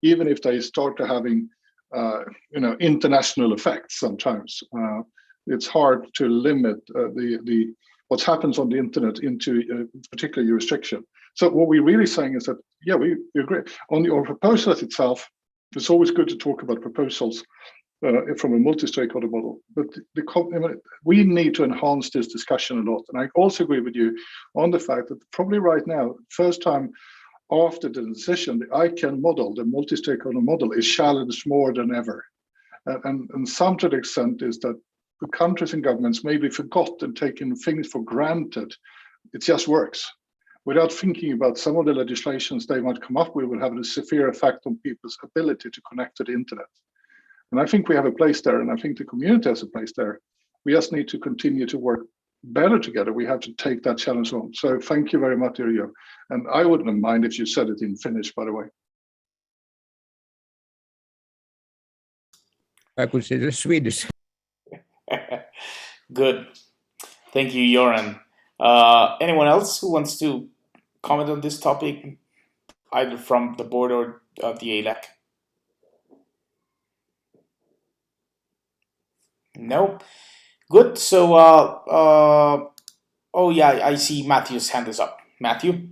even if they start to having international effects sometimes. It's hard to limit the what happens on the internet into a particular jurisdiction. So what we're really saying is that, yeah, we agree. On the proposal itself, it's always good to talk about proposals from a multi-stakeholder model, but we need to enhance this discussion a lot. And I also agree with you on the fact that probably right now, first time after the decision, the ICANN model, the multi-stakeholder model, is challenged more than ever. And some to the extent is that the countries and governments maybe forgot and taken things for granted. It just works. Without thinking about some of the legislations they might come up with will have a severe effect on people's ability to connect to the internet. And I think we have a place there, and I think the community has a place there. We just need to continue to work better together. We have to take that challenge on. So thank you very much, Yrjö. And I wouldn't mind if you said it in Finnish, by the way. I could say the Swedish. Good. Thank you, Göran. Anyone else who wants to comment on this topic, either from the board or the ALAC? No? Good. So, oh yeah, I see Matthew's hand is up. Matthew?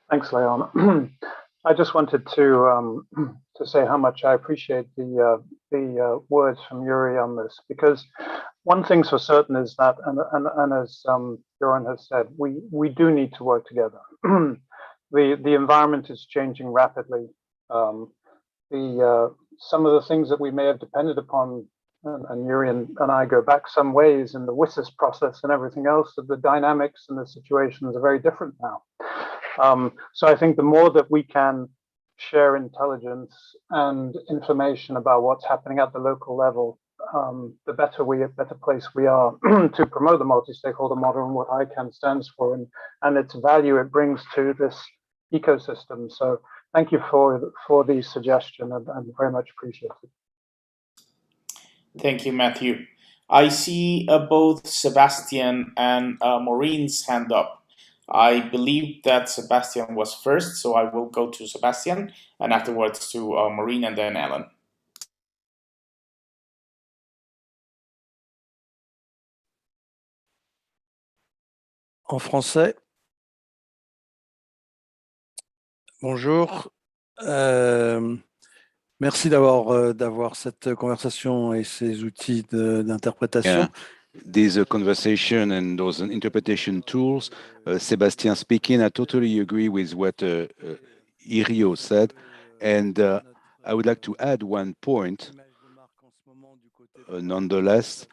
Thanks, Leon. I just wanted to say how much I appreciate the words from Yrjö on this, because one thing's for certain is that, and as Göran has said, we do need to work together. The environment is changing rapidly. Some of the things that we may have depended upon, and Yrjö and I go back some ways in the WSIS process and everything else, that the dynamics and the situations are very different now. So I think the more that we can share intelligence and information about what's happening at the local level, the better place we are to promote the multi-stakeholder model and what ICANN stands for, and its value it brings to this ecosystem. So thank you for the suggestion, and very much appreciated. Thank you, Matthew. I see both Sebastian and Maureen's hand up. I believe that Sebastian was first, so I will go to Sebastian and afterwards to Maureen and then Ellen. En français. Bonjour. Merci d'avoir cette conversation et ces outils d'interprétation. Yeah. This conversation and those interpretation tools, Sebastian speaking, I totally agree with what Yrjö said, and I would like to add one point. Nonetheless,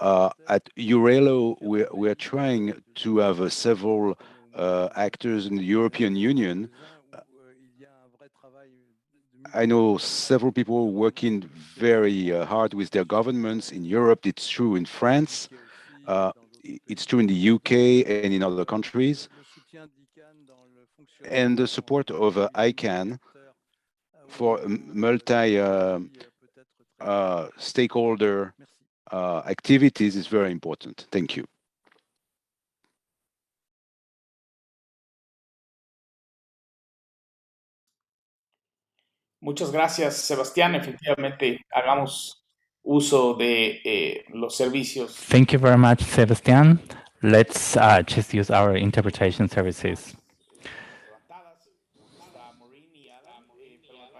at EURELO, we are trying to have several actors in the European Union. I know several people working very hard with their governments in Europe. It's true in France. It's true in the UK and in other countries. And the support of ICANN for multi-stakeholder activities is very important. Thank you. Muchas gracias, Sebastián. Efectivamente, hagamos uso de los servicios. Thank you very much, Sebastián. Let's just use our interpretation services.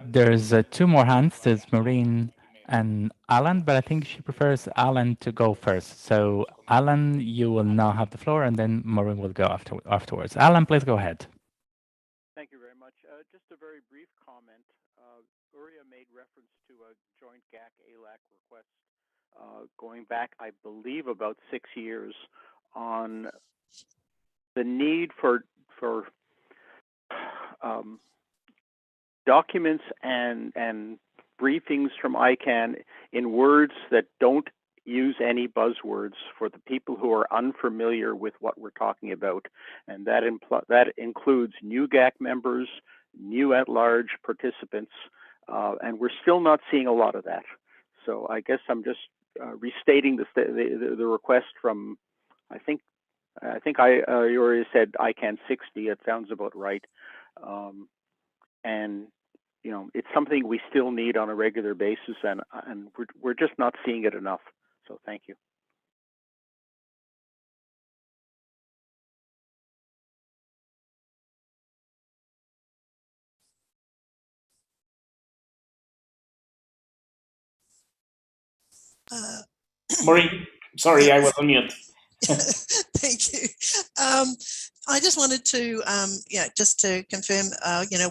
There's two more hands. There's Maureen and Alan, but I think she prefers Alan to go first. So, Alan, you will now have the floor, and then Maureen will go afterwards. Alan, please go ahead. Thank you very much. Just a very brief comment. Yrjö made reference to a joint GAC-ALAC request going back, I believe, about 6 years on the need for documents and briefings from ICANN in words that don't use any buzzwords for the people who are unfamiliar with what we're talking about. And that includes new GAC members, new at-large participants, and we're still not seeing a lot of that. So I guess I'm just restating the request from, I think Yrjö said ICANN 60. It sounds about right. And it's something we still need on a regular basis, and we're just not seeing it enough. So thank you. Maureen, sorry, I was on mute. Thank you. I just wanted to, just to confirm,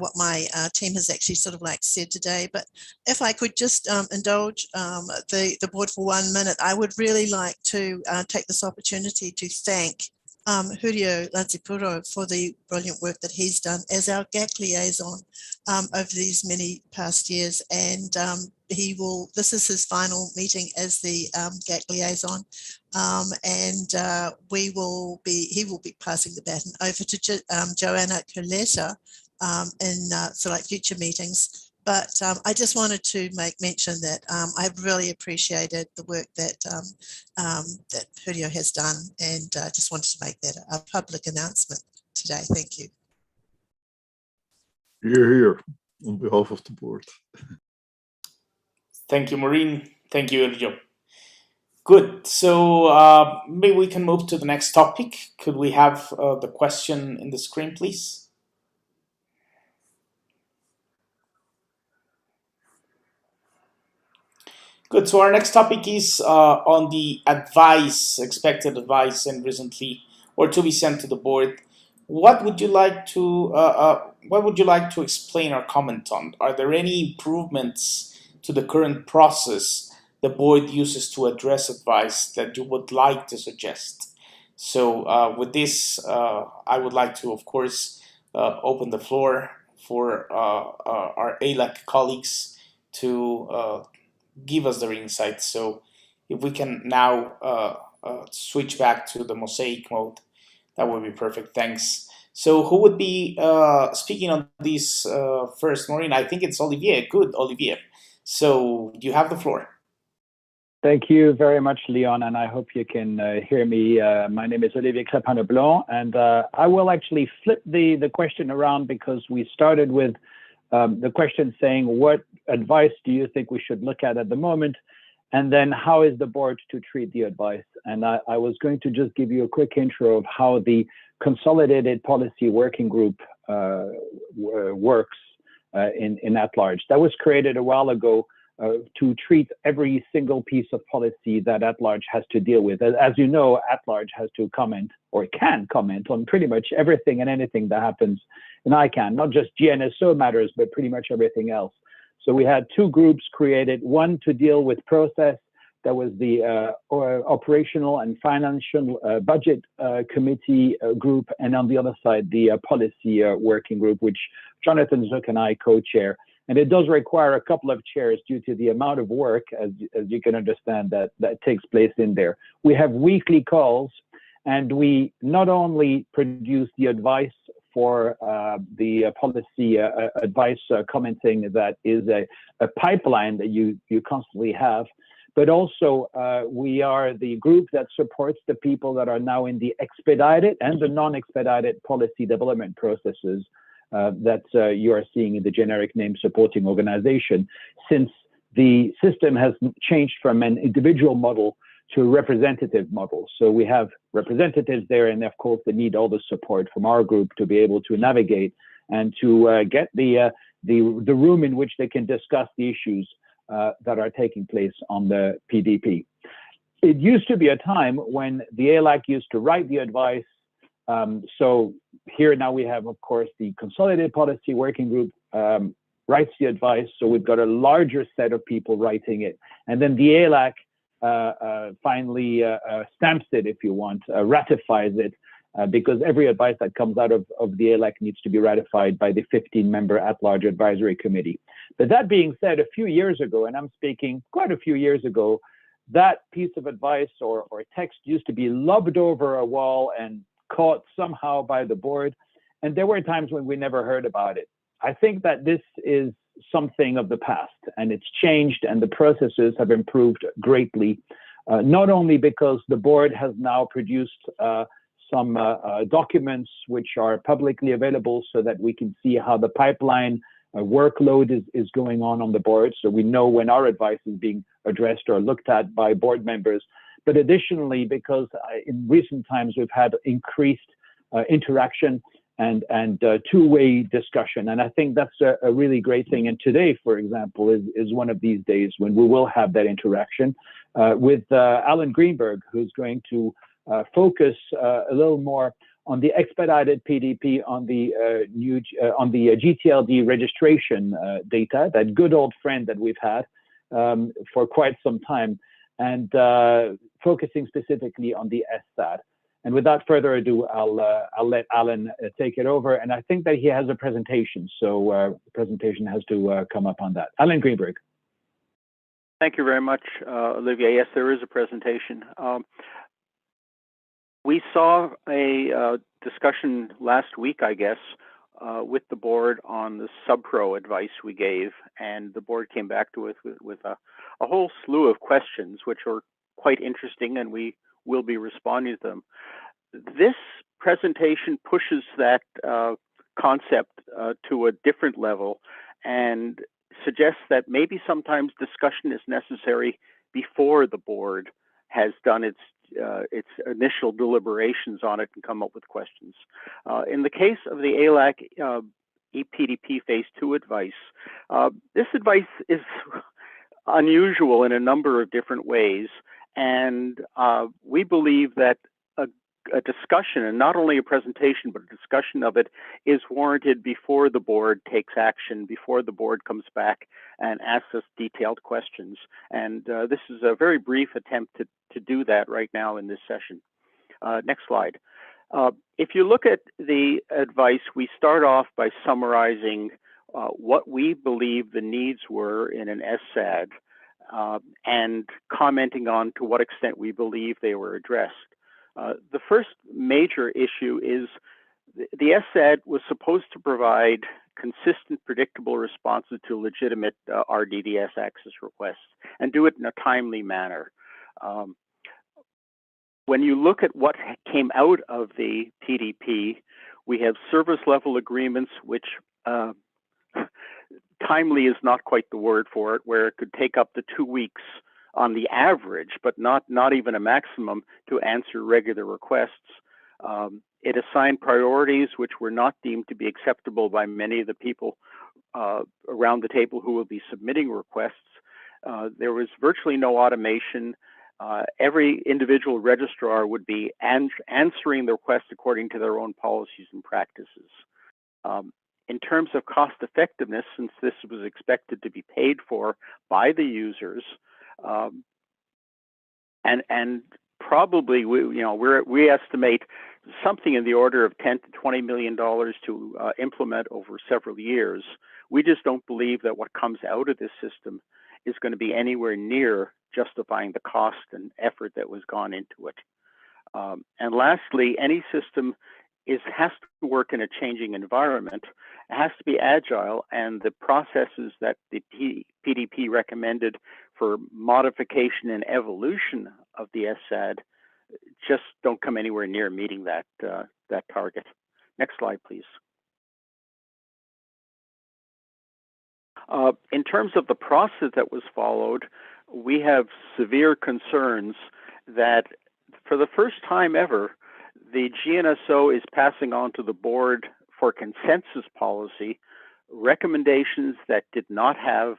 what my team has actually sort of like said today. But if I could just indulge the board for 1 minute, I would really like to take this opportunity to thank Julio Lanzipuro for the brilliant work that he's done as our GAC liaison over these many past years. And this is his final meeting as the GAC liaison. He will be passing the baton over to Joanna Coletta in select future meetings. But I just wanted to make mention that I really appreciated the work that that Julio has done, and just wanted to make that a public announcement today. Thank you. Here, on behalf of the board. Thank you, Maureen. Thank you, Elio. Good. So maybe we can move to the next topic. Could we have the question in the screen, please? Good. So our next topic is on the expected advice, and recently, or to be sent to the board. What would you like to explain or comment on? Are there any improvements to the current process the board uses to address advice that you would like to suggest? So with this, I would like to, of course, open the floor for our ALAC colleagues to give us their insights. So if we can now switch back to the mosaic mode, that would be perfect. Thanks. So who would be speaking on this first, Maureen? I think it's Olivier. Good, Olivier. So you have the floor. Thank you very much, Leon, and I hope you can hear me. My name is Olivier Crépin-Leblanc, and I will actually flip the question around, because we started with the question saying, what advice do you think we should look at the moment? And then how is the board to treat the advice? And I was going to just give you a quick intro of how the Consolidated Policy Working Group works in at-large. That was created a while ago to treat every single piece of policy that at-large has to deal with. As you know, at-large has to comment, or can comment, on pretty much everything and anything that happens in ICANN, not just GNSO matters, but pretty much everything else. So we had two groups created, one to deal with process, that was the operational and financial budget committee group, and on the other side, the policy working group, which Jonathan Zook and I co-chair. And it does require a couple of chairs due to the amount of work, as you can understand, that takes place in there. We have weekly calls, and we not only produce the advice for the policy advice commenting that is a pipeline that you constantly have, but also we are the group that supports the people that are now in the expedited and the non-expedited policy development processes that you are seeing in the generic name supporting organization, since the system has changed from an individual model to a representative model. So we have representatives there, and of course they need all the support from our group to be able to navigate and to get the room in which they can discuss the issues that are taking place on the PDP. It used to be a time when the ALAC used to write the advice. So here now we have, of course, the Consolidated Policy Working Group writes the advice. So we've got a larger set of people writing it. And then the ALAC finally stamps it, if you want, ratifies it, because every advice that comes out of the ALAC needs to be ratified by the 15-member at-large advisory committee. But that being said, a few years ago, and I'm speaking quite a few years ago, that piece of advice or text used to be lobbed over a wall and caught somehow by the board, and there were times when we never heard about it. I think that this is something of the past, and it's changed, and the processes have improved greatly, not only because the board has now produced some documents which are publicly available so that we can see how the pipeline workload is going on the board, so we know when our advice is being addressed or looked at by board members. But additionally, because in recent times we've had increased interaction and two-way discussion, and I think that's a really great thing. And today, for example, is one of these days when we will have that interaction with Alan Greenberg, who's going to focus a little more on the expedited PDP, on the GTLD registration data, that good old friend that we've had for quite some time, and focusing specifically on the SSAD. And without further ado, I'll let Alan take it over. And I think that he has a presentation, so the presentation has to come up on that. Alan Greenberg. Thank you very much, Olivia. Yes, there is a presentation. We saw a discussion last week, I guess, with the board on the sub-pro advice we gave, and the board came back to us with a whole slew of questions, which are quite interesting, and we will be responding to them. This presentation pushes that concept to a different level and suggests that maybe sometimes discussion is necessary before the board has done its initial deliberations on it and come up with questions. In the case of the ALAC ePDP Phase 2 advice, this advice is unusual in a number of different ways, and we believe that a discussion, and not only a presentation, but a discussion of it, is warranted before the board takes action, before the board comes back and asks us detailed questions. And this is a very brief attempt to do that right now in this session. Next slide. If you look at the advice, we start off by summarizing what we believe the needs were in an SSAD and commenting on to what extent we believe they were addressed. The first major issue is the SSAD was supposed to provide consistent, predictable responses to legitimate RDDS access requests and do it in a timely manner. When you look at what came out of the PDP, we have service level agreements, which timely is not quite the word for it, where it could take up to 2 weeks on the average, but not even a maximum, to answer regular requests. It assigned priorities which were not deemed to be acceptable by many of the people around the table who will be submitting requests. There was virtually no automation. Every individual registrar would be answering the request according to their own policies and practices. In terms of cost effectiveness, since this was expected to be paid for by the users, and probably we estimate something in the order of $10 to $20 million to implement over several years. We just don't believe that what comes out of this system is going to be anywhere near justifying the cost and effort that was gone into it. And lastly, any system has to work in a changing environment. It has to be agile, and the processes that the PDP recommended for modification and evolution of the SSAD just don't come anywhere near meeting that target. Next slide, please. In terms of the process that was followed, we have severe concerns that for the first time ever, the GNSO is passing on to the board for consensus policy recommendations that did not have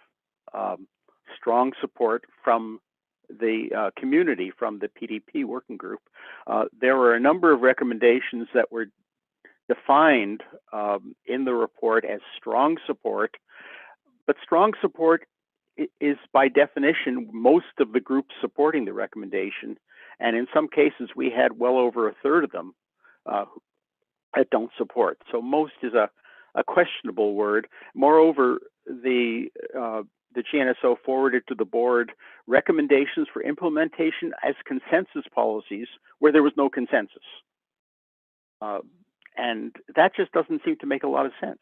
strong support from the community, from the PDP working group. There were a number of recommendations that were defined in the report as strong support, but strong support is by definition most of the groups supporting the recommendation, and in some cases we had well over a third of them that don't support. So most is a questionable word. Moreover, the GNSO forwarded to the board recommendations for implementation as consensus policies where there was no consensus. And that just doesn't seem to make a lot of sense.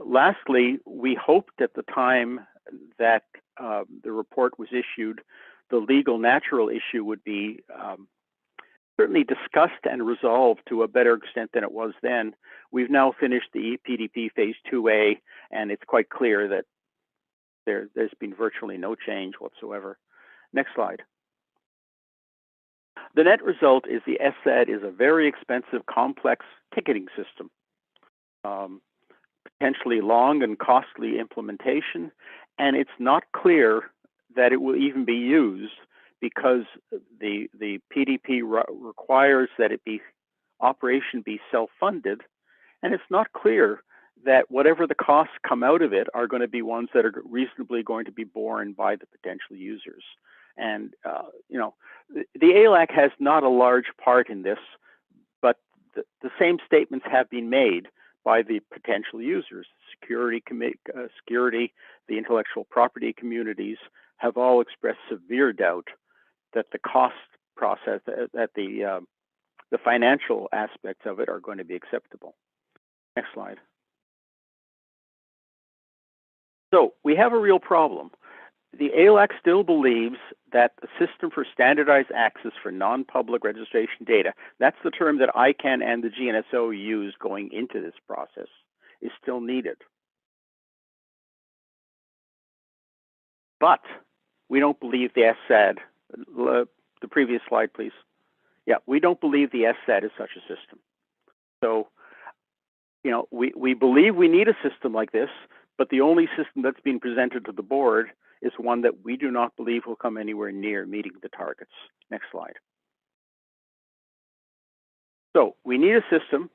Lastly, we hoped at the time that the report was issued, the legal natural issue would be certainly discussed and resolved to a better extent than it was then. We've now finished the EPDP Phase 2A, and it's quite clear that there's been virtually no change whatsoever. Next slide. The net result is the SSAD is a very expensive, complex ticketing system, potentially long and costly implementation, and it's not clear that it will even be used because the PDP requires that operation be self-funded, and it's not clear that whatever the costs come out of it are going to be ones that are reasonably going to be borne by the potential users. And you know, the ALAC has not a large part in this, but the same statements have been made by the potential users. Security, the intellectual property communities have all expressed severe doubt that the cost process, that the financial aspects of it are going to be acceptable. Next slide. So we have a real problem. The ALAC still believes that the system for standardized access for non-public registration data, that's the term that ICANN and the GNSO used going into this process, is still needed. But we don't believe the SSAD, the previous slide, please. Yeah, we don't believe the SSAD is such a system. So, you know, we believe we need a system like this, but the only system that's been presented to the board is one that we do not believe will come anywhere near meeting the targets. Next slide. So we need a system.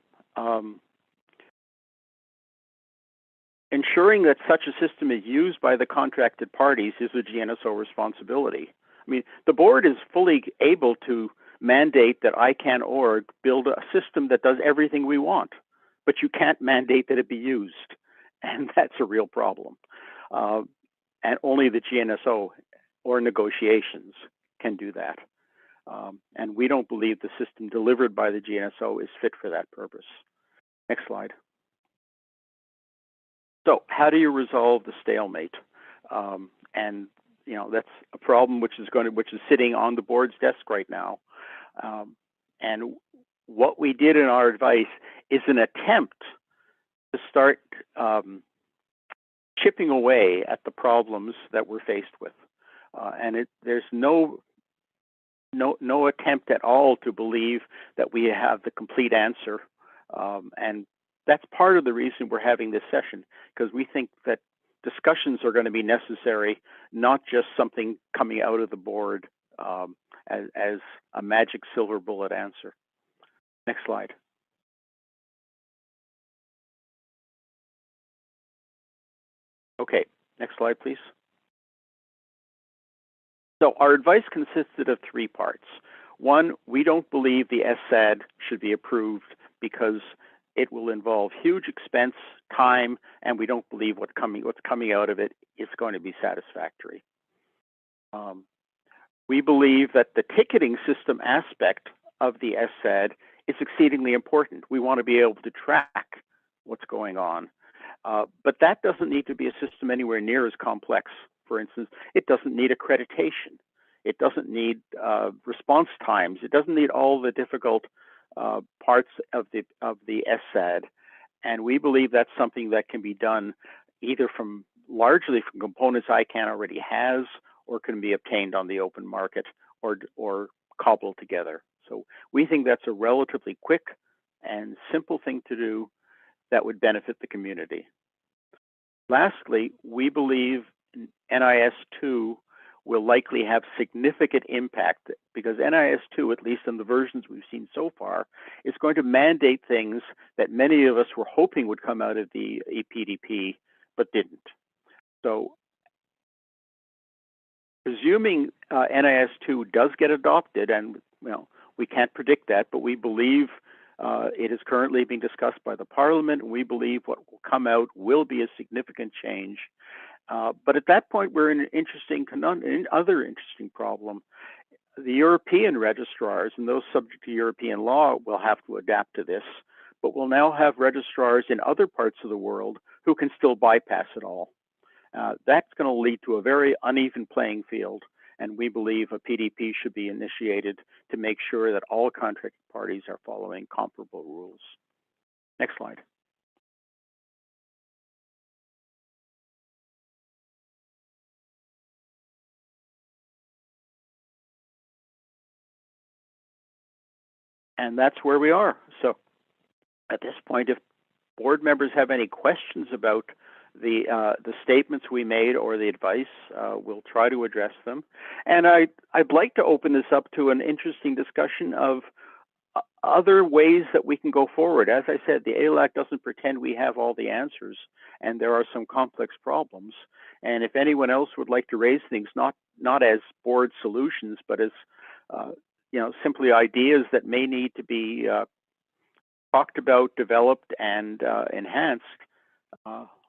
Ensuring that such a system is used by the contracted parties is a GNSO responsibility. I mean, the board is fully able to mandate that ICANN org build a system that does everything we want, but you can't mandate that it be used. And that's a real problem. And only the GNSO or negotiations can do that. And we don't believe the system delivered by the GNSO is fit for that purpose. Next slide. So how do you resolve the stalemate? And you know, that's a problem which is sitting on the board's desk right now. And what we did in our advice is an attempt to start chipping away at the problems that we're faced with. And there's no attempt at all to believe that we have the complete answer. And that's part of the reason we're having this session, because we think that discussions are going to be necessary, not just something coming out of the board as a magic silver bullet answer. Next slide. Okay, next slide, please. So our advice consisted of 3 parts. 1, we don't believe the SSAD should be approved because it will involve huge expense, time, and we don't believe what's coming out of it is going to be satisfactory. We believe that the ticketing system aspect of the SSAD is exceedingly important. We want to be able to track what's going on. But that doesn't need to be a system anywhere near as complex. For instance, it doesn't need accreditation. It doesn't need response times. It doesn't need all the difficult parts of the SSAD. And we believe that's something that can be done either largely from components ICANN already has, or can be obtained on the open market or cobbled together. So we think that's a relatively quick and simple thing to do that would benefit the community. Lastly, we believe NIS2 will likely have significant impact because NIS2, at least in the versions we've seen so far, is going to mandate things that many of us were hoping would come out of the EPDP, but didn't. So presuming NIS2 does get adopted, and we can't predict that, but we believe it is currently being discussed by the Parliament, and we believe what will come out will be a significant change. But at that point, we're in an other interesting problem. The European registrars and those subject to European law will have to adapt to this, but we'll now have registrars in other parts of the world who can still bypass it all. That's going to lead to a very uneven playing field, And we believe a PDP should be initiated to make sure that all contracted parties are following comparable rules. Next slide. And that's where we are. So at this point, if board members have any questions about the statements we made or the advice, we'll try to address them. And I'd like to open this up to an interesting discussion of other ways that we can go forward. As I said, the ALAC doesn't pretend we have all the answers, and there are some complex problems. And if anyone else would like to raise things, not as board solutions, but as simply ideas that may need to be talked about, developed, and enhanced,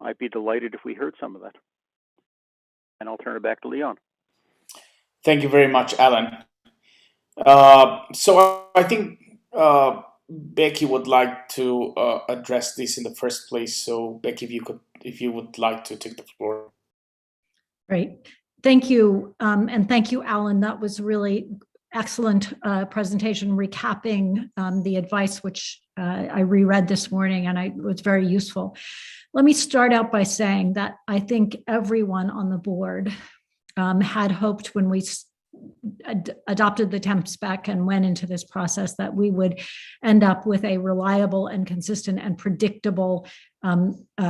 I'd be delighted if we heard some of that. And I'll turn it back to Leon. Thank you very much, Alan. So I think Becky would like to address this in the first place. So Becky, if you would like to take the floor. Great. Thank you. And thank you, Alan. That was really excellent presentation recapping the advice, which I reread this morning, and it was very useful. Let me start out by saying that I think everyone on the board had hoped when we adopted the temp spec and went into this process that we would end up with a reliable and consistent and predictable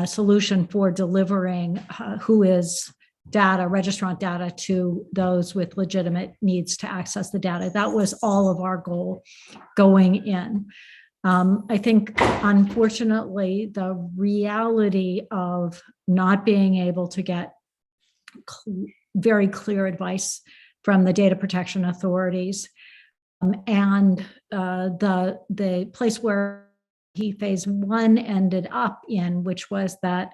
solution for delivering WHOIS data, registrant data, to those with legitimate needs to access the data. That was all of our goal going in. I think, unfortunately, the reality of not being able to get very clear advice from the data protection authorities and the place where phase 1 ended up in, which was that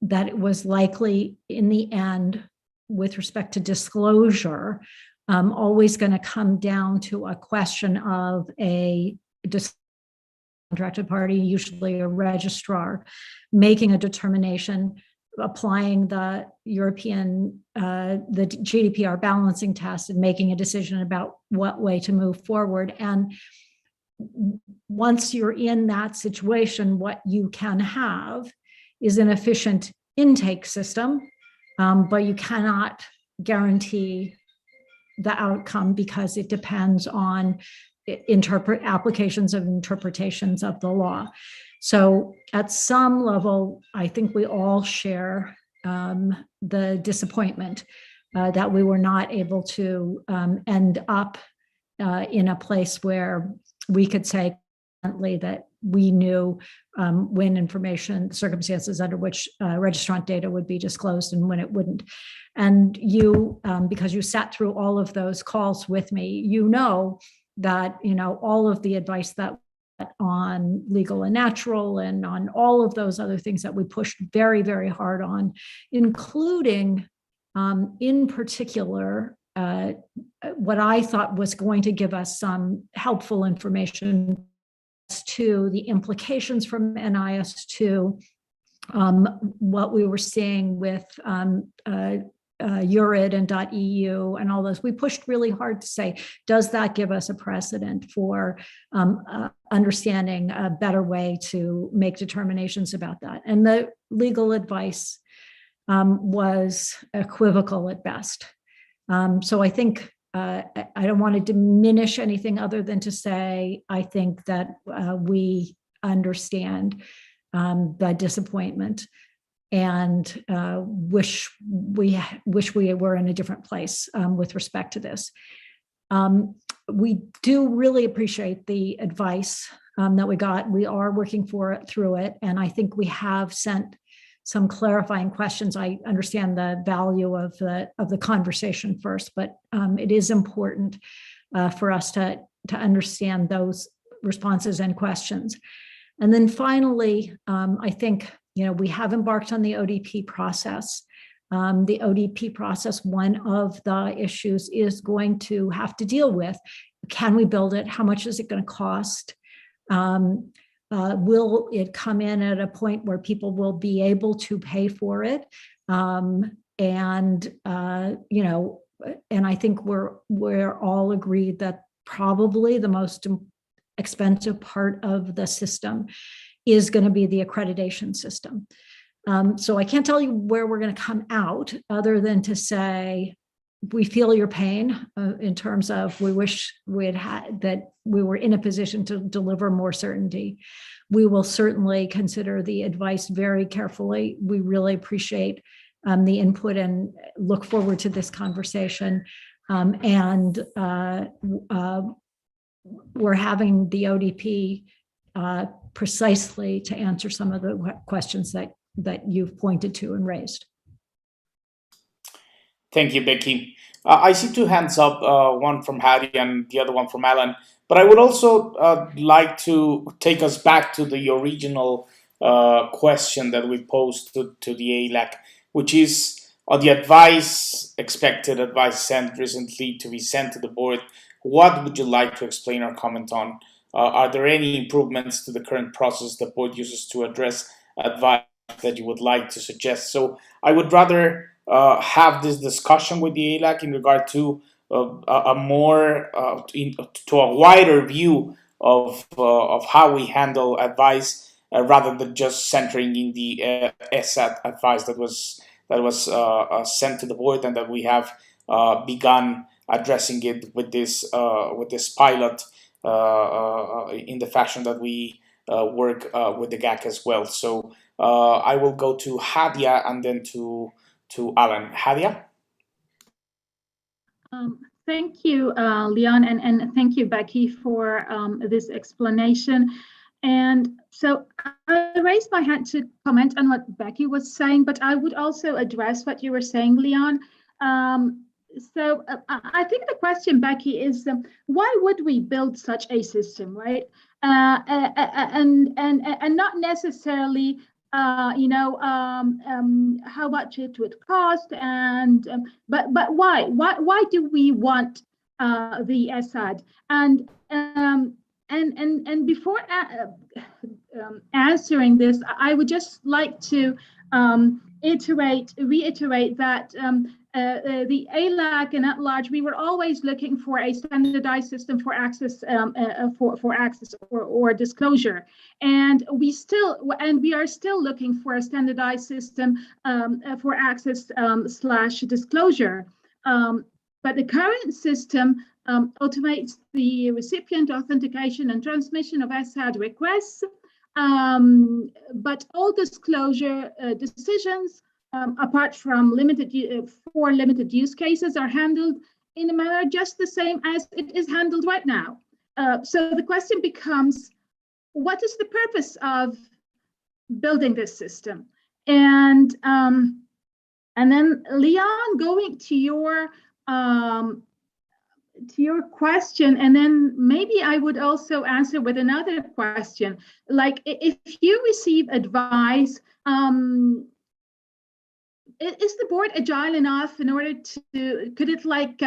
that it was likely in the end, with respect to disclosure, always going to come down to a question of a contracted party, usually a registrar, making a determination, applying the European, the GDPR balancing test, and making a decision about what way to move forward. And once you're in that situation, what you can have is an efficient intake system, but you cannot guarantee the outcome because it depends on applications of interpretations of the law. So at some level, I think we all share the disappointment that we were not able to end up in a place where we could say that we knew when information, circumstances under which registrant data would be disclosed and when it wouldn't. And you, because you sat through all of those calls with me, you know that, all of the advice that on legal and natural and on all of those other things that we pushed very, very hard on, including in particular, what I thought was going to give us some helpful information to the implications from NIS2, what we were seeing with URID and .eu and all those. We pushed really hard to say, does that give us a precedent for understanding a better way to make determinations about that? And the legal advice was equivocal at best. So I think I don't want to diminish anything other than to say, I think that we understand the disappointment and wish we were in a different place with respect to this. We do really appreciate the advice that we got. We are working through it, and I think we have sent some clarifying questions. I understand the value of the conversation first, but it is important for us to understand those responses and questions. And then finally, I think we have embarked on the ODP process. The ODP process, one of the issues is going to have to deal with, can we build it? How much is it going to cost? Will it come in at a point where people will be able to pay for it? And and I think we're all agreed that probably the most expensive part of the system is going to be the accreditation system. So I can't tell you where we're going to come out other than to say, we feel your pain in terms of we wish we had had that we were in a position to deliver more certainty. We will certainly consider the advice very carefully. We really appreciate the input and look forward to this conversation. And we're having the ODP precisely to answer some of the questions that you've pointed to and raised. Thank you, Becky. I see two hands up, one from Hattie and the other one from Alan. But I would also like to take us back to the original question that we posed to the ALAC, which is the expected advice sent recently to be sent to the board. What would you like to explain or comment on? Are there any improvements to the current process the board uses to address advice that you would like to suggest? So I would rather have this discussion with the ALAC in regard to a more to a wider view of how we handle advice rather than just centering in the ESAD advice that was sent to the board, and that we have begun addressing it with this pilot in the fashion that we work with the GAC as well. So I will go to Hadia and then to Alan. Hadia? Thank you, Leon, and thank you, Becky, for this explanation. And so I raised my hand to comment on what Becky was saying, but I would also address what you were saying, Leon. So I think the question, Becky, is why would we build such a system, right? And not necessarily how much it would cost, and but why do we want the ESAD? And before answering this, I would just like to reiterate that the ALAC and at large, we were always looking for a standardized system for access for access or disclosure, and we are still looking for a standardized system for access / disclosure. But the current system automates the recipient authentication and transmission of ESAD requests, but all disclosure decisions, apart from limited use cases, are handled in a manner just the same as it is handled right now. So the question becomes, what is the purpose of building this system? And then Leon, going to your question, and then maybe I would also answer with another question. Like, if you receive advice, is the board agile enough in order to, could it like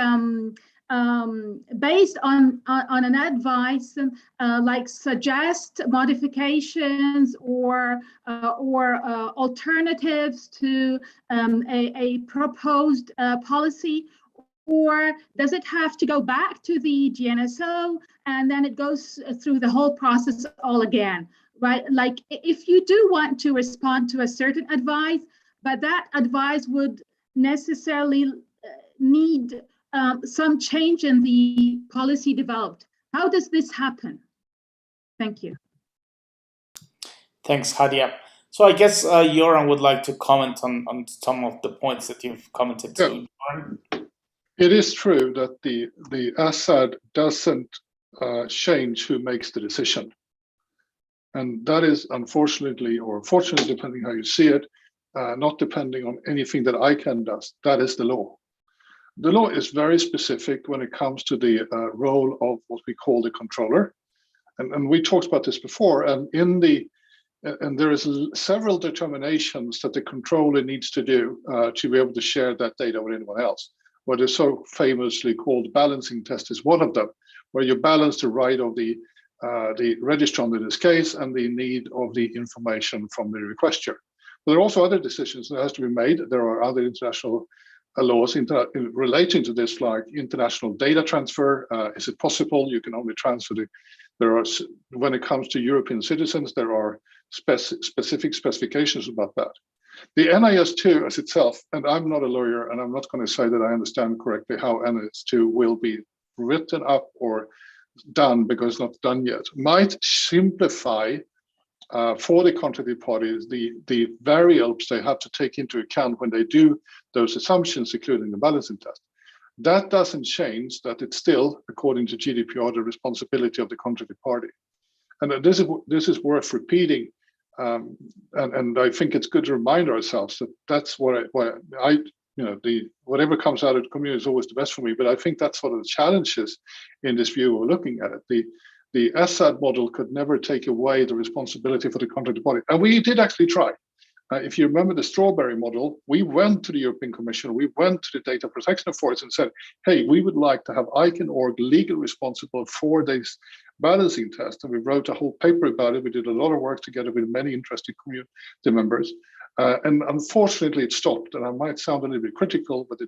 based on an advice like suggest modifications or alternatives to a proposed policy? Or does it have to go back to the GNSO and then it goes through the whole process all again, right? Like, if you do want to respond to a certain advice, but that advice would necessarily need some change in the policy developed. How does this happen? Thank you. Thanks, Hadia. So I guess Joran would like to comment on some of the points that you've commented to. Yeah. It is true that the ESAD doesn't change who makes the decision. And that is unfortunately, or fortunately, depending how you see it, not depending on anything that ICANN does. That is the law. The law is very specific when it comes to the role of what we call the controller. And we talked about this before, and there is several determinations that the controller needs to do to be able to share that data with anyone else. What is so famously called balancing test is one of them, where you balance the right of the registrant in this case and the need of the information from the requester. But there are also other decisions that has to be made. There are other international laws relating to this, like international data transfer. Is it possible? You can only transfer when it comes to European citizens, there are specific specifications about that. The NIS2 as itself, and I'm not a lawyer, and I'm not going to say that I understand correctly how NIS2 will be written up or done, because it's not done yet, might simplify for the contracted parties the variables they have to take into account when they do those assumptions, including the balancing test. That doesn't change that it's still, according to GDPR, the responsibility of the contracted party. And this is worth repeating, and I think it's good to remind ourselves that that's why I whatever comes out of the community is always the best for me. But I think that's one of the challenges in this view of looking at it. The SAD model could never take away the responsibility for the contracted party, and we did actually try. If you remember the strawberry model, we went to the European Commission, we went to the data protection authorities and said, hey, we would like to have ICANN org legally responsible for this balancing test. And we wrote a whole paper about it. We did a lot of work together with many interested community members. And unfortunately, it stopped. And I might sound a little bit critical, but the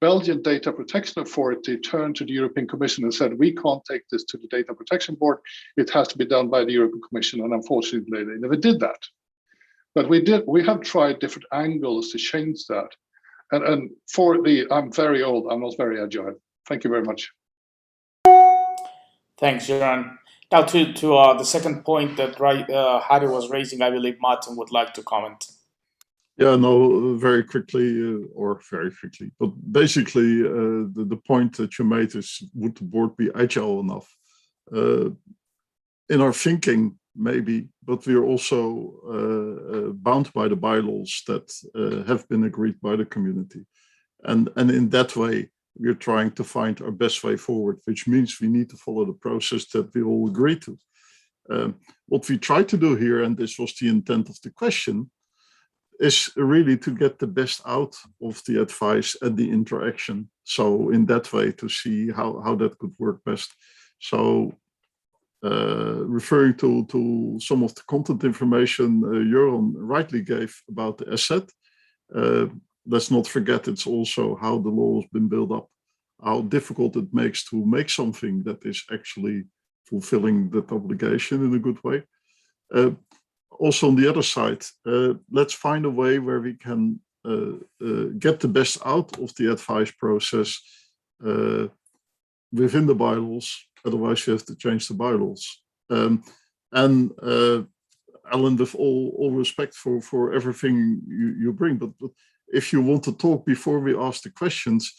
Belgian Data Protection Authority turned to the European Commission and said, we can't take this to the Data Protection Board. It has to be done by the European Commission. And unfortunately, they never did that. But we have tried different angles to change that. And I'm very old, I'm not very agile. Thank you very much. Thanks, Göran. Now to the second point that Harry was raising, I believe Martin would like to comment. Yeah, no, very quickly, but basically the point that you made is, would the board be agile enough? In our thinking, maybe, but we are also bound by the bylaws that have been agreed by the community. And in that way, we're trying to find our best way forward, which means we need to follow the process that we all agree to. What we try to do here, and this was the intent of the question, is really to get the best out of the advice and the interaction. So in that way, to see how that could work best. So referring to some of the content information Göran rightly gave about the asset, let's not forget it's also how the law has been built up, how difficult it makes to make something that is actually fulfilling that obligation in a good way. Also on the other side, let's find a way where we can get the best out of the advice process within the bylaws. Otherwise, you have to change the bylaws. Alan, with all respect for everything you bring, but if you want to talk before we ask the questions,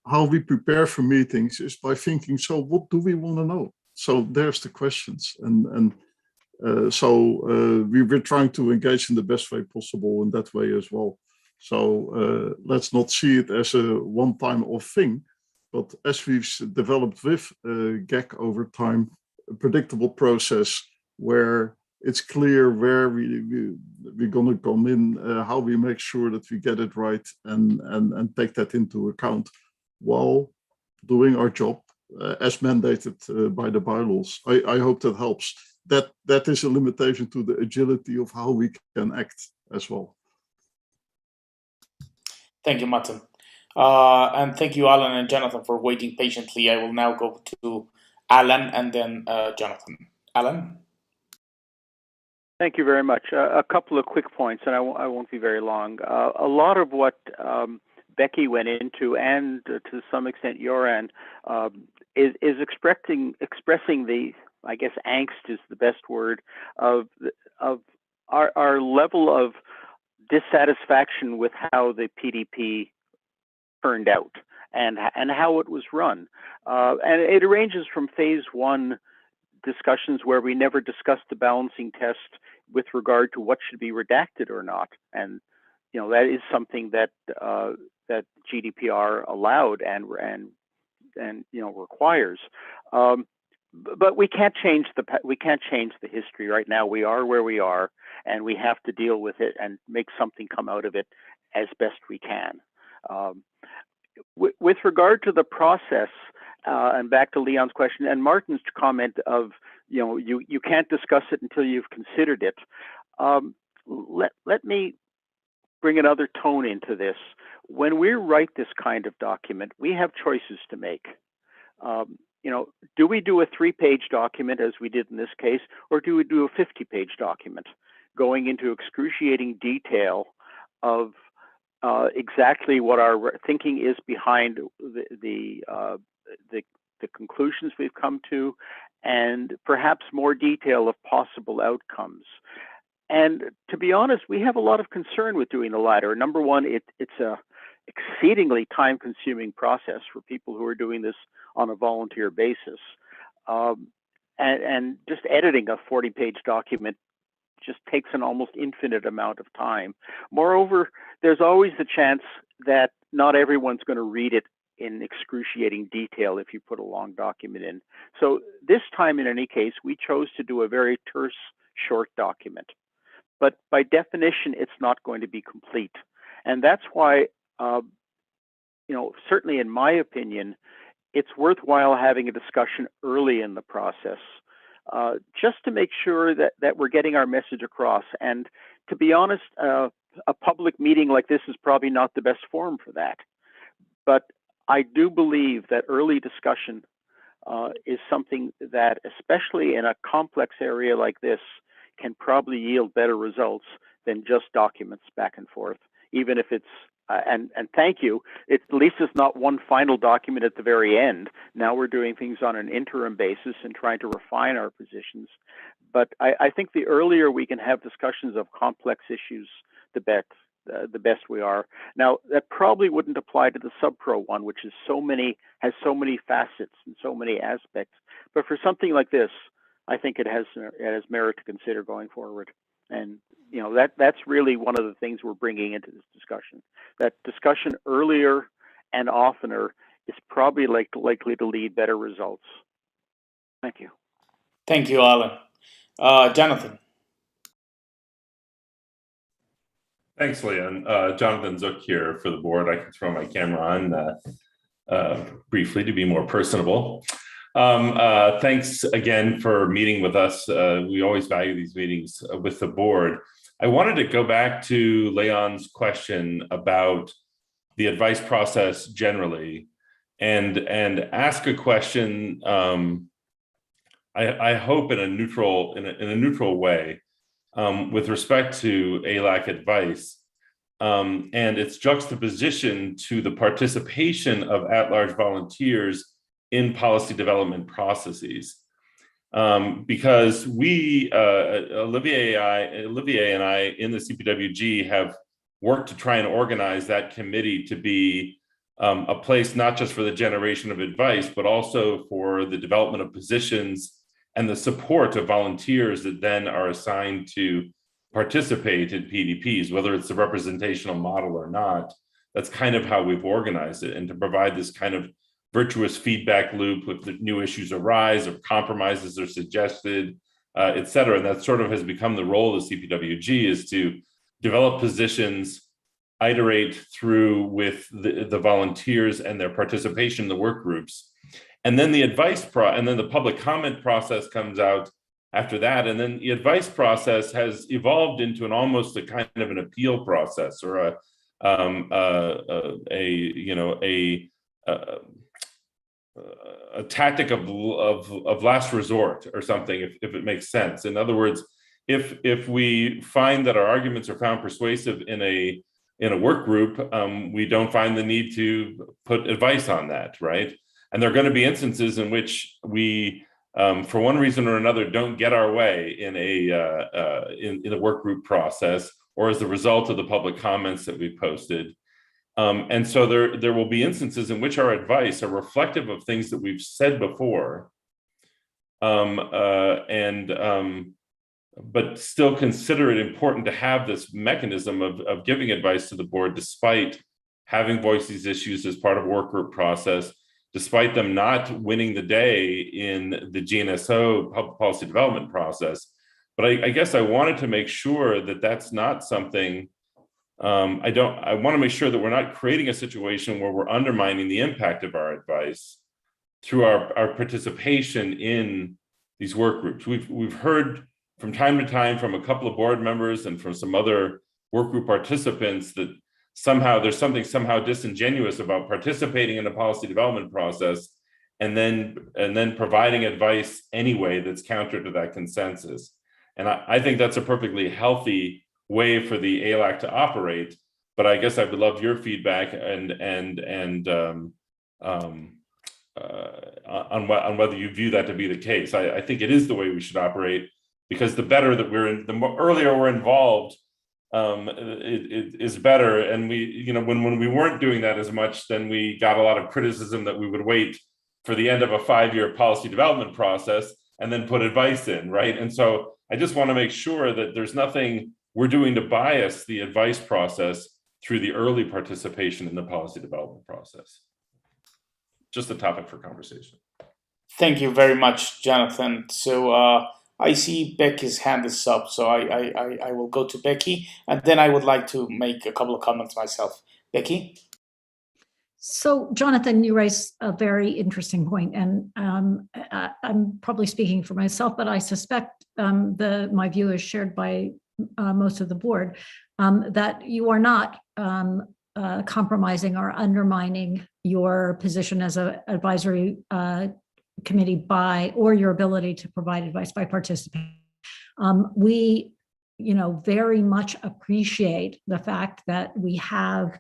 how we prepare for meetings is by thinking, so what do we want to know? So there's the questions. So we're trying to engage in the best way possible in that way as well. So let's not see it as a one-time off thing. But as we've developed with GAC over time, a predictable process where it's clear where we're going to come in, how we make sure that we get it right and take that into account while doing our job as mandated by the bylaws. I hope that helps. That is a limitation to the agility of how we can act as well. Thank you, Martin. And thank you, Alan and Jonathan, for waiting patiently. I will now go to Alan and then Jonathan. Alan? Thank you very much. A couple of quick points, and I won't be very long. A lot of what Becky went into, and to some extent Göran, is expressing the, I guess angst is the best word, of our level of dissatisfaction with how the PDP turned out and how it was run. And it ranges from phase one discussions where we never discussed the balancing test with regard to what should be redacted or not. And that is something that that GDPR allowed and requires. But we can't change the history right now. We are where we are, and we have to deal with it and make something come out of it as best we can. With regard to the process, and back to Leon's question and Martin's comment of you can't discuss it until you've considered it. Let me bring another tone into this. When we write this kind of document, we have choices to make. You know, do we do a 3-page document as we did in this case, or do we do a 50-page document going into excruciating detail of exactly what our thinking is behind the conclusions we've come to, and perhaps more detail of possible outcomes? And to be honest, we have a lot of concern with doing the latter. Number one, it's a exceedingly time-consuming process for people who are doing this on a volunteer basis. And just editing a 40-page document just takes an almost infinite amount of time. Moreover, there's always the chance that not everyone's going to read it in excruciating detail if you put a long document in. So this time, in any case, we chose to do a very terse, short document. But by definition, it's not going to be complete. And that's why, you know, certainly in my opinion, it's worthwhile having a discussion early in the process, just to make sure that we're getting our message across. And to be honest, a public meeting like this is probably not the best forum for that. But I do believe that early discussion is something that, especially in a complex area like this, can probably yield better results than just documents back and forth, even if it's, and thank you, at least it's not one final document at the very end. Now we're doing things on an interim basis and trying to refine our positions. But I think the earlier we can have discussions of complex issues, the best we are. Now, that probably wouldn't apply to the sub-pro one, which is has so many facets and so many aspects. But for something like this, I think it has merit to consider going forward. And you know, that's really one of the things we're bringing into this discussion. That discussion earlier and oftener is probably likely to lead better results. Thank you. Thank you, Alan. Jonathan. Thanks, Leon. Jonathan Zook here for the board. I can throw my camera on briefly to be more personable. Thanks again for meeting with us. We always value these meetings with the board. I wanted to go back to Leon's question about the advice process generally, and ask a question. I hope in a neutral way with respect to ALAC advice and its juxtaposition to the participation of at-large volunteers in policy development processes. Because we, Olivier and I in the CPWG have worked to try and organize that committee to be a place not just for the generation of advice, but also for the development of positions and the support of volunteers that then are assigned to participate in PDPs, whether it's a representational model or not. That's kind of how we've organized it, and to provide this kind of virtuous feedback loop if the new issues arise or compromises are suggested, et cetera. And that sort of has become the role of the CPWG, is to develop positions, iterate through with the volunteers and their participation in the work groups. And then the and then the public comment process comes out after that. And then the advice process has evolved into almost a kind of an appeal process, or a tactic of last resort or something, if it makes sense. In other words, if we find that our arguments are found persuasive in a work group, we don't find the need to put advice on that, right? And there are going to be instances in which we, for one reason or another, don't get our way in a work group process, or as a result of the public comments that we posted. And so there will be instances in which our advice are reflective of things that we've said before, but still consider it important to have this mechanism of giving advice to the board, despite having voiced these issues as part of a work group process, despite them not winning the day in the GNSO public policy development process. But I guess I wanted to make sure that that's not something, I want to make sure that we're not creating a situation where we're undermining the impact of our advice through our participation in these work groups. We've heard from time to time from a couple of board members and from some other workgroup participants that somehow there's something somehow disingenuous about participating in a policy development process and then providing advice anyway that's counter to that consensus. And I think that's a perfectly healthy way for the ALAC to operate. But I guess I would love your feedback on whether you view that to be the case. I think it is the way we should operate, because the better that the earlier we're involved, it is better. And we, when we weren't doing that as much, then we got a lot of criticism that we would wait for the end of a 5-year policy development process and then put advice in, right? And so I just want to make sure that there's nothing we're doing to bias the advice process through the early participation in the policy development process. Just a topic for conversation. Thank you very much, Jonathan. So I see Becky's hand is up, so I will go to Becky, and then I would like to make a couple of comments myself. Becky? So, Jonathan, you raised a very interesting point, and I'm probably speaking for myself, but I suspect my view is shared by most of the board, that you are not compromising or undermining your position as an advisory committee or your ability to provide advice by participating. We, very much appreciate the fact that we have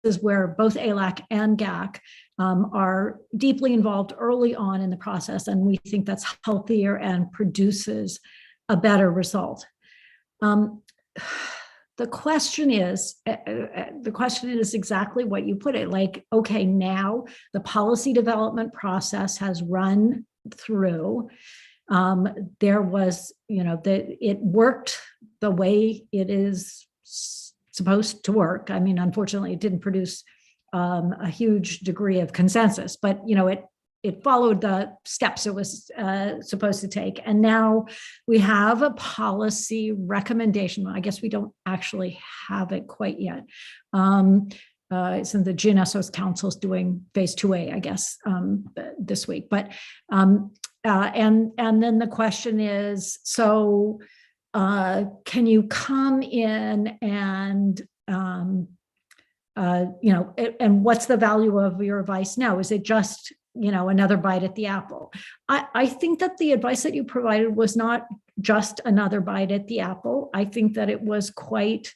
is where both ALAC and GAC are deeply involved early on in the process, and we think that's healthier and produces a better result. The question is exactly what you put it, like, okay, now the policy development process has run through. There was, it worked the way it is supposed to work. I mean, unfortunately, it didn't produce a huge degree of consensus, but it followed the steps it was supposed to take. And now we have a policy recommendation. I guess we don't actually have it quite yet. Since the GNSO's Council is doing phase 2A, I guess, this week. But and then the question is, so can you come in and and what's the value of your advice now? Is it just another bite at the apple? I think that the advice that you provided was not just another bite at the apple. I think that it was quite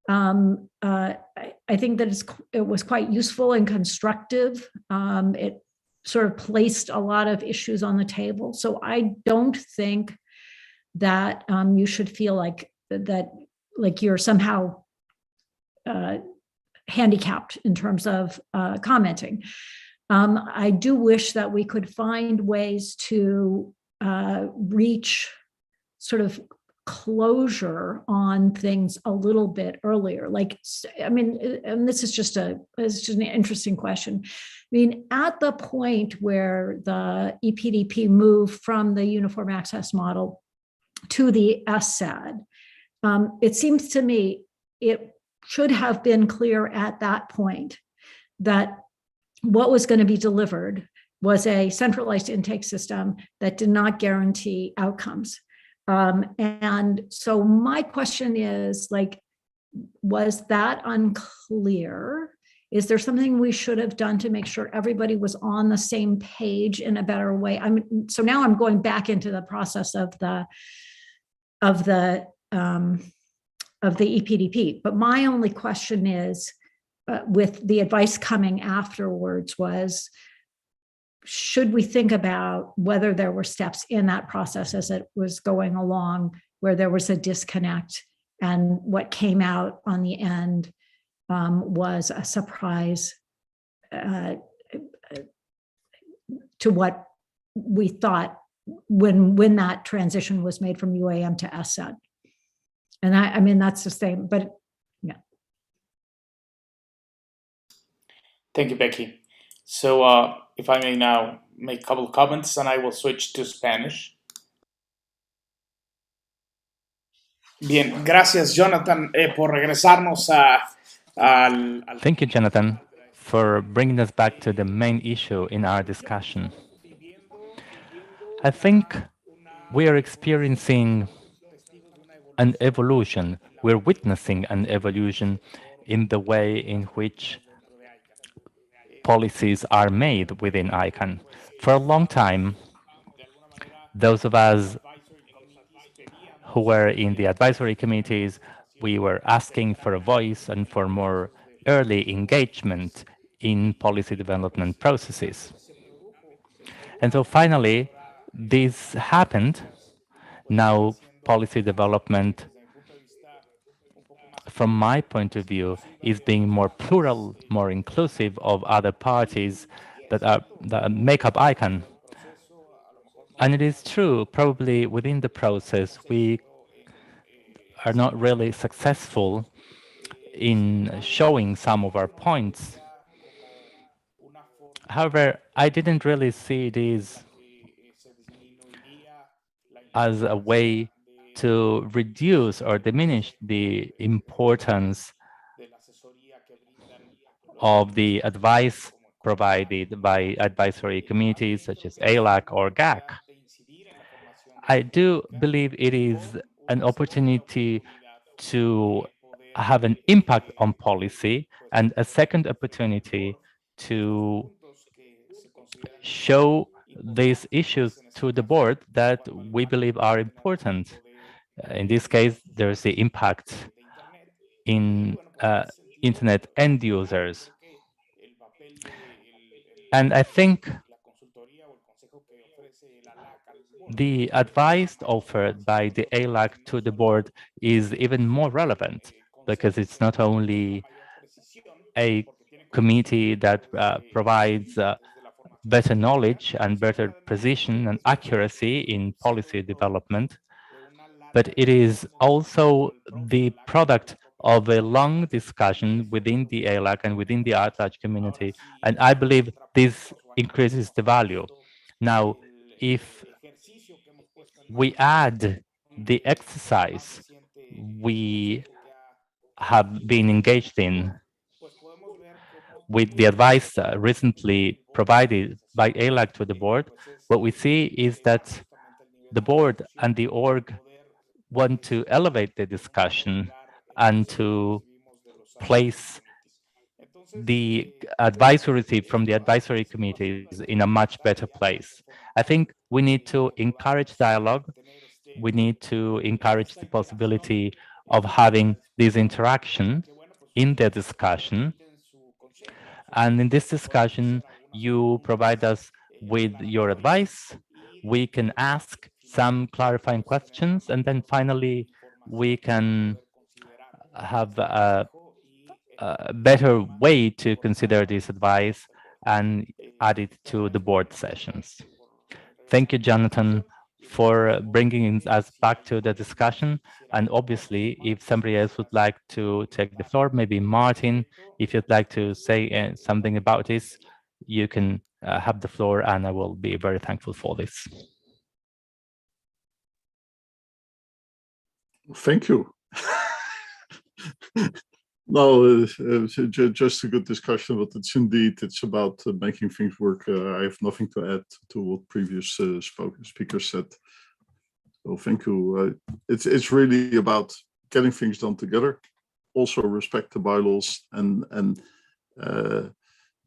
I think that it was quite useful and constructive. It sort of placed a lot of issues on the table. So I don't think that you should feel like you're somehow handicapped in terms of commenting. I do wish that we could find ways to reach sort of closure on things a little bit earlier. And this is just an interesting question. I mean, at the point where the EPDP moved from the uniform access model to the SSAD, it seems to me it should have been clear at that point that what was going to be delivered was a centralized intake system that did not guarantee outcomes. And so my question is, was that unclear? Is there something we should have done to make sure everybody was on the same page in a better way? So now I'm going back into the process of the EPDP. But my only question is, with the advice coming afterwards, was, should we think about whether there were steps in that process as it was going along where there was a disconnect, and what came out on the end was a surprise to what we thought when that transition was made from UAM to SSAD. And I mean, that's the same, but yeah. Thank you, Becky. So if I may now make a couple of comments, and I will switch to Spanish. Bien, gracias, Jonathan, por regresarnos al... Thank you, Jonathan, for bringing us back to the main issue in our discussion. I think we are experiencing an evolution. We're witnessing an evolution in the way in which policies are made within ICANN. For a long time, those of us who were in the advisory committees, we were asking for a voice and for more early engagement in policy development processes. And so finally, this happened. Now, policy development, from my point of view, is being more plural, more inclusive of other parties that make up ICANN. And it is true, probably within the process, we are not really successful in showing some of our points. However, I didn't really see this as a way to reduce or diminish the importance of the advice provided by advisory committees such as ALAC or GAC. I do believe it is an opportunity to have an impact on policy and a second opportunity to show these issues to the board that we believe are important. In this case, there's the impact in internet end users. And I think the advice offered by the ALAC to the board is even more relevant because it's not only a committee that provides better knowledge and better precision and accuracy in policy development, but it is also the product of a long discussion within the ALAC and within the at-large community, and I believe this increases the value. Now, if we add the exercise we have been engaged in with the advice recently provided by ALAC to the board, what we see is that the board and the org want to elevate the discussion and to place the advice we receive from the advisory committees in a much better place. I think we need to encourage dialogue. We need to encourage the possibility of having this interaction in the discussion. And in this discussion, you provide us with your advice. We can ask some clarifying questions, and then finally, we can have a better way to consider this advice and add it to the board sessions. Thank you, Jonathan, for bringing us back to the discussion. And obviously, if somebody else would like to take the floor, maybe Martin, if you'd like to say something about this, you can have the floor, and I will be very thankful for this. Thank you. No, just a good discussion, but it's about making things work. I have nothing to add to what previous speakers said. So thank you. It's really about getting things done together, also respect the bylaws, and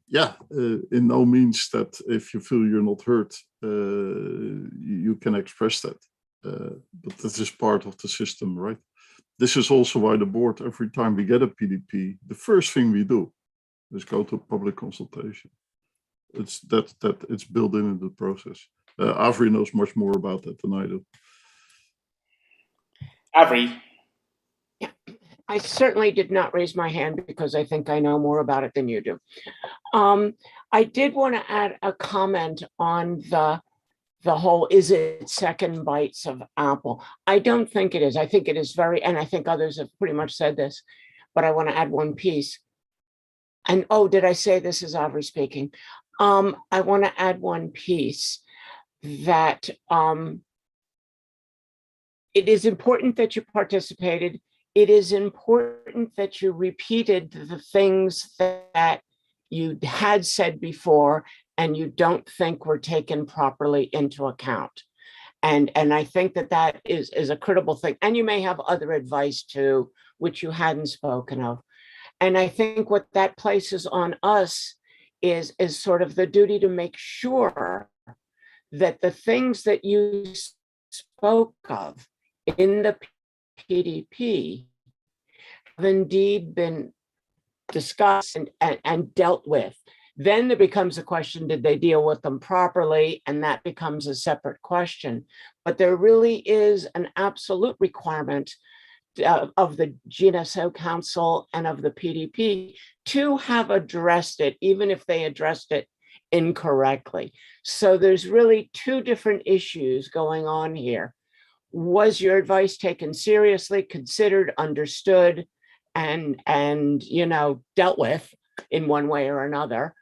yeah, in no means that if you feel you're not heard, you can express that. But this is part of the system, right? This is also why the board, every time we get a PDP, the first thing we do is go to public consultation. It's it's built in the process. Avery knows much more about that than I do. Avery. Yeah, I certainly did not raise my hand because I think I know more about it than you do. I did want to add a comment on the whole, is it second bites of apple? I don't think it is. I think it is very, and I think others have pretty much said this, but I want to add one piece. And oh, did I say this is Avery speaking? I want to add one piece that it is important that you participated. It is important that you repeated the things that you had said before and you don't think were taken properly into account. And I think that that is a critical thing. And you may have other advice too, which you hadn't spoken of. And I think what that places on us is sort of the duty to make sure that the things that you spoke of in the PDP have indeed been discussed and dealt with. Then there becomes a question, did they deal with them properly? And that becomes a separate question. But there really is an absolute requirement of the GNSO Council and of the PDP to have addressed it, even if they addressed it incorrectly. So there's really two different issues going on here. Was your advice taken seriously, considered, understood, and you know, dealt with in one way or another?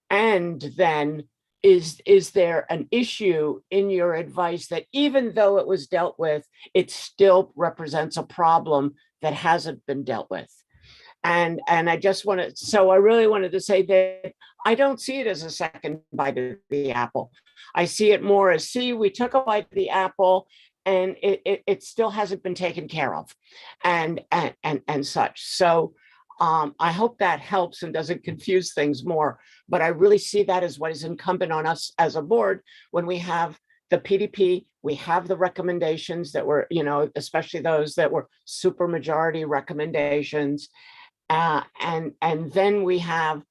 And then is there an issue in your advice that even though it was dealt with, it still represents a problem that hasn't been dealt with? And I just wanted, so I really wanted to say that I don't see it as a second bite of the apple. I see it more as, see, we took a bite of the apple and it still hasn't been taken care of and such. So I hope that helps and doesn't confuse things more, but I really see that as what is incumbent on us as a board. When we have the PDP, we have the recommendations that were, you know, especially those that were supermajority recommendations. And then we have,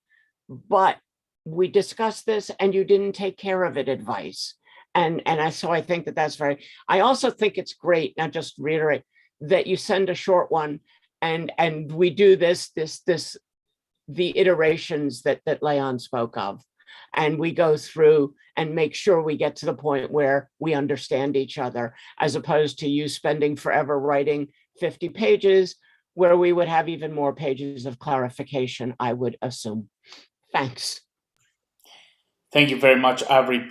but we discussed this and you didn't take care of it advice. So I think that that's very, I also think it's great, now just reiterate, that you send a short one and we do the iterations that Leon spoke of. And we go through and make sure we get to the point where we understand each other, as opposed to you spending forever writing 50 pages, where we would have even more pages of clarification, I would assume. Thanks. Thank you very much, Avery.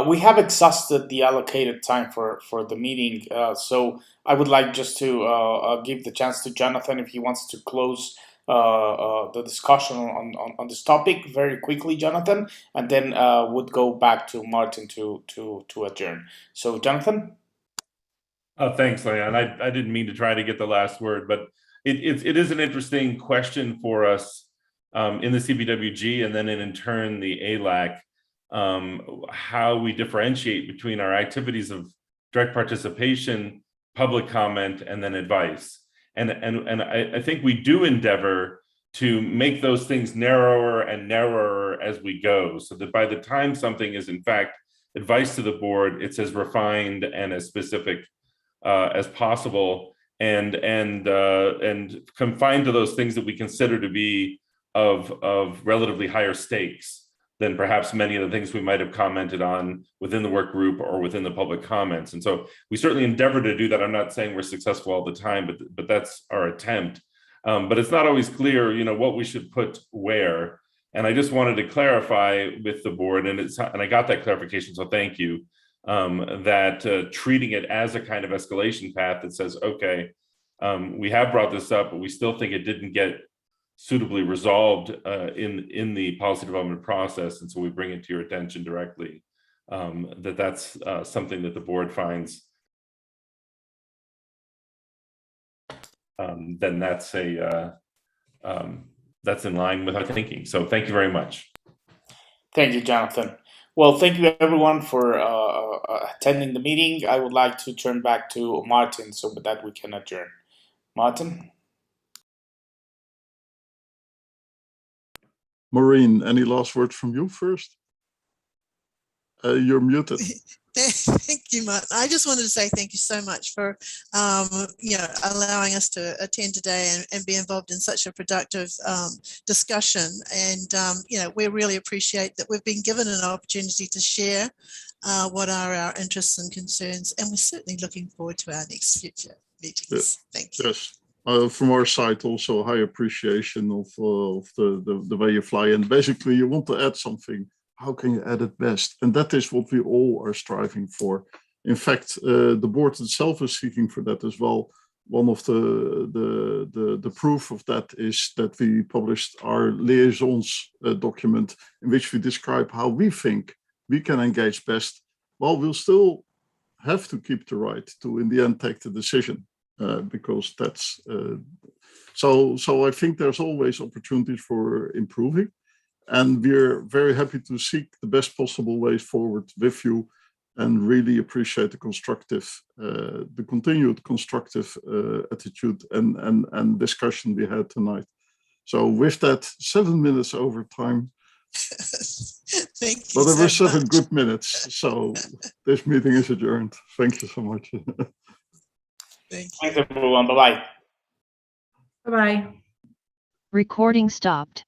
We have exhausted the allocated time for the meeting, so I would like just to give the chance to Jonathan if he wants to close the discussion on this topic very quickly, Jonathan, and then would go back to Martin to adjourn. So, Jonathan? Thanks, Leon. I didn't mean to try to get the last word, but it is an interesting question for us in the CBWG and then in turn the ALAC. How we differentiate between our activities of direct participation, public comment, and then advice. And I think we do endeavor to make those things narrower and narrower as we go, so that by the time something is in fact advice to the board, it's as refined and as specific as possible, and confined to those things that we consider to be of relatively higher stakes than perhaps many of the things we might have commented on within the work group or within the public comments. And so we certainly endeavor to do that. I'm not saying we're successful all the time, but that's our attempt. But it's not always clear, you know, what we should put where. And I just wanted to clarify with the board, and I got that clarification, so thank you, that treating it as a kind of escalation path that says, okay, we have brought this up, but we still think it didn't get suitably resolved in the policy development process, and so we bring it to your attention directly. That's something that the board finds. Then that's that's in line with our thinking. So thank you very much. Thank you, Jonathan. Well, thank you everyone for attending the meeting. I would like to turn back to Martin so that we can adjourn. Martin? Maureen, any last words from you first? You're muted. Thank you, Martin. I just wanted to say thank you so much for allowing us to attend today and be involved in such a productive discussion. And we really appreciate that we've been given an opportunity to share what are our interests and concerns, and we're certainly looking forward to our next future meetings. Thank you. Yes. From our side, also high appreciation of the way you fly. And basically, you want to add something. How can you add it best? And that is what we all are striving for. In fact, the board itself is seeking for that as well. One of the proof of that is that we published our liaisons document, in which we describe how we think we can engage best, while we'll still have to keep the right to, in the end, take the decision, because that's so I think there's always opportunities for improving, and we're very happy to seek the best possible ways forward with you, and really appreciate the continued constructive attitude and discussion we had tonight. So with that, 7 minutes over time. Thank you. But there so were 7 much. good minutes. So this meeting is adjourned. Thank you so much. Thank you. Thanks everyone. Bye-bye. Bye-bye. Recording stopped.